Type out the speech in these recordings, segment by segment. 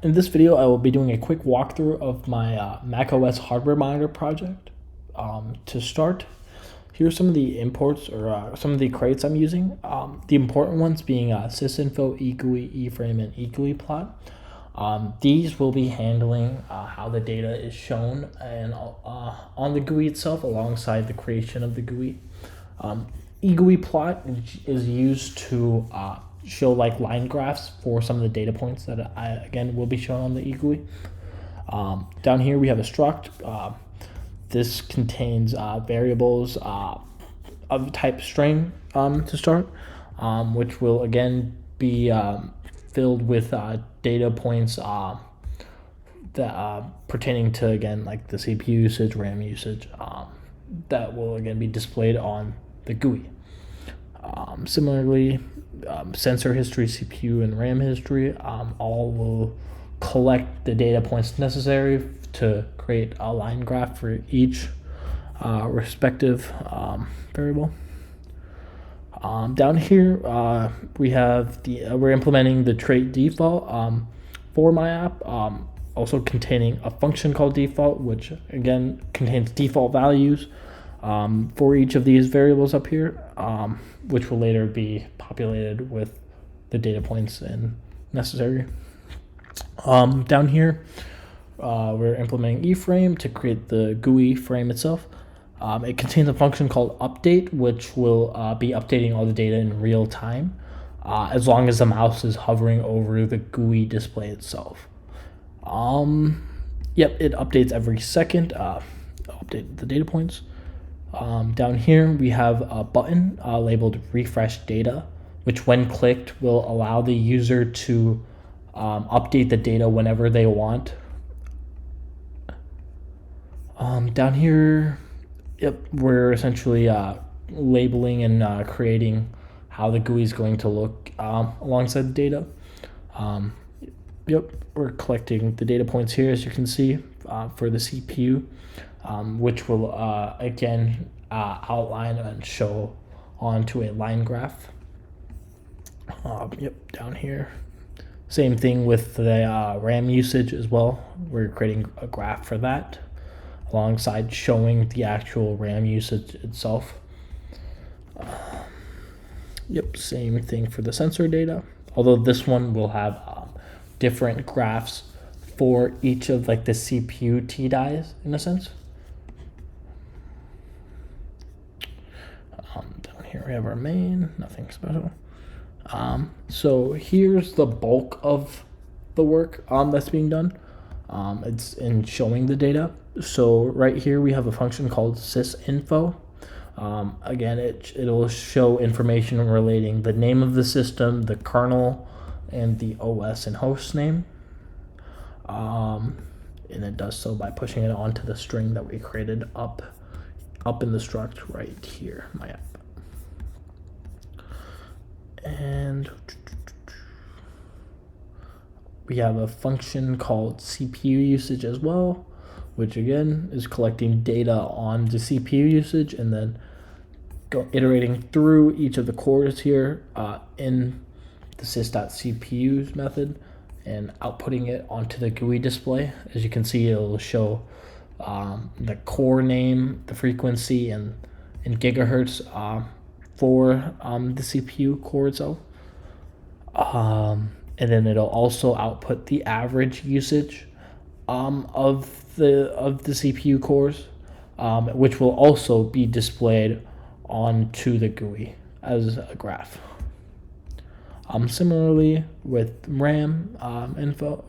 In this video, I will be doing a quick walkthrough of my macOS hardware monitor project. To start, here's some of the imports or some of the crates I'm using. The important ones being sysinfo, eGUI, eFrame, and eGUI plot. These will be handling how the data is shown and on the GUI itself alongside the creation of the GUI. eGUI plot is used to show like line graphs for some of the data points that again will be shown on the eGUI. Down here we have a struct. This contains variables of type string to start, which will again be filled with data points that pertaining to again like the CPU usage, RAM usage, that will again be displayed on the GUI. Similarly, sensor history, CPU, and RAM history all will collect the data points necessary to create a line graph for each respective variable. Down here we have we're implementing the trait default for my app, also containing a function called default, which again contains default values for each of these variables up here, which will later be populated with the data points and necessary. Down here, we're implementing eFrame to create the GUI frame itself. It contains a function called update, which will be updating all the data in real time, as long as the mouse is hovering over the GUI display itself. Yep, it updates every second. Update the data points. Down here we have a button labeled refresh data, which when clicked will allow the user to update the data whenever they want. Down here, yep, we're essentially labeling and creating how the GUI is going to look alongside the data. Yep, we're collecting the data points here, as you can see, for the CPU, which will again outline and show onto a line graph. Yep, down here. Same thing with the RAM usage as well. We're creating a graph for that, alongside showing the actual RAM usage itself. Yep, same thing for the sensor data, although this one will have different graphs for each of like the CPU T-dies in a sense. Down here we have our main, nothing special. So here's the bulk of the work that's being done. It's in showing the data. So right here we have a function called sysinfo. Again, it'll show information relating the name of the system, the kernel, and the OS and host name. And it does so by pushing it onto the string that we created up in the struct right here, my app. And we have a function called CPU usage as well, which again is collecting data on the CPU usage and then iterating through each of the cores here in the sys.cpus method and outputting it onto the GUI display. As you can see, it'll show the core name, the frequency, and in gigahertz for the CPU core itself. And then it'll also output the average usage of the CPU cores, which will also be displayed onto the GUI as a graph. Similarly with RAM info,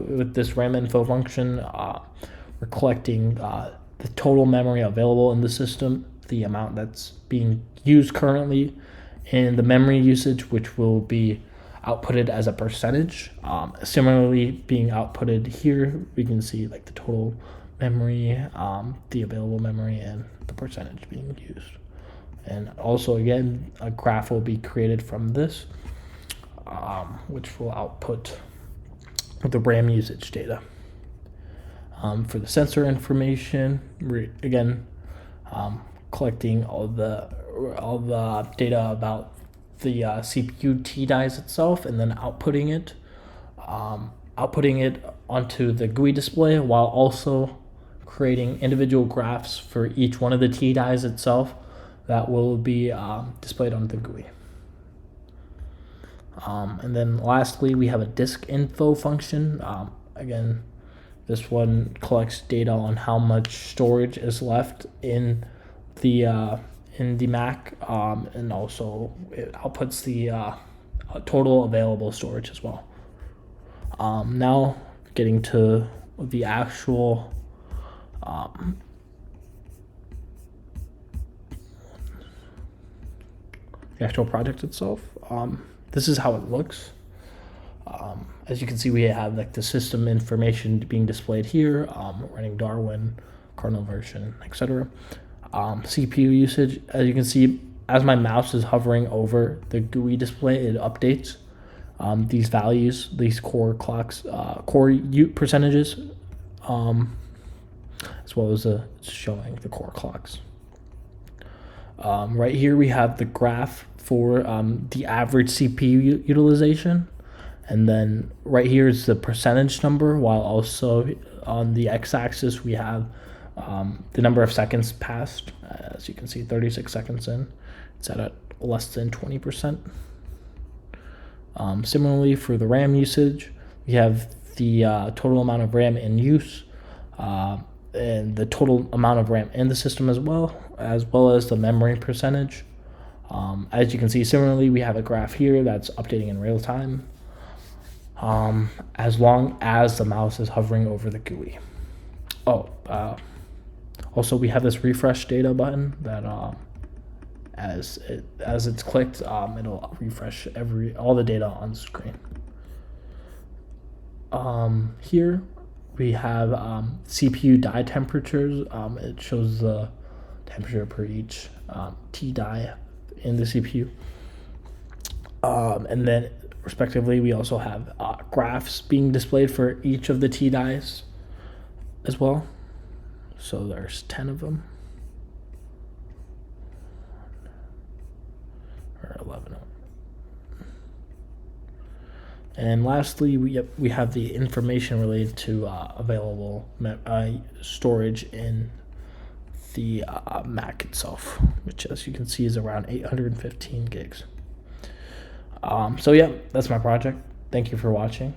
with this RAM info function, we're collecting the total memory available in the system, the amount that's being used currently, and the memory usage, which will be outputted as a percentage. Similarly, being outputted here, we can see like the total memory, the available memory, and the percentage being used. And also again, a graph will be created from this, which will output the RAM usage data. For the sensor information, again, collecting all the data about the CPU T-dies itself and then outputting it. outputting it onto the GUI display while also creating individual graphs for each one of the T dies itself that will be displayed on the GUI. And then lastly, we have a disk info function. Again, this one collects data on how much storage is left in the Mac, and also it outputs the total available storage as well. Now getting to the actual project itself. This is how it looks. As you can see, we have like the system information being displayed here, running Darwin, kernel version, etc. CPU usage, as you can see, as my mouse is hovering over the GUI display, it updates these values, these core clocks, core percentages, as well as showing the core clocks. Right here we have the graph for the average CPU utilization, and then right here is the percentage number, while also on the x-axis we have the number of seconds passed. As you can see, 36 seconds in, it's at less than 20%. Similarly, for the RAM usage, we have the total amount of RAM in use, and the total amount of RAM in the system as well as the memory percentage. As you can see, similarly, we have a graph here that's updating in real time, as long as the mouse is hovering over the GUI. Also, we have this refresh data button that as it's clicked, it'll refresh all the data on the screen. Here we have CPU die temperatures. It shows the temperature per each T die in the CPU. And then respectively, we also have graphs being displayed for each of the T dies as well. So there's 10 of them, or 11 of them. And lastly, we have the information related to available storage in the Mac itself, which, as you can see, is around 815 gigs. So yeah, that's my project. Thank you for watching.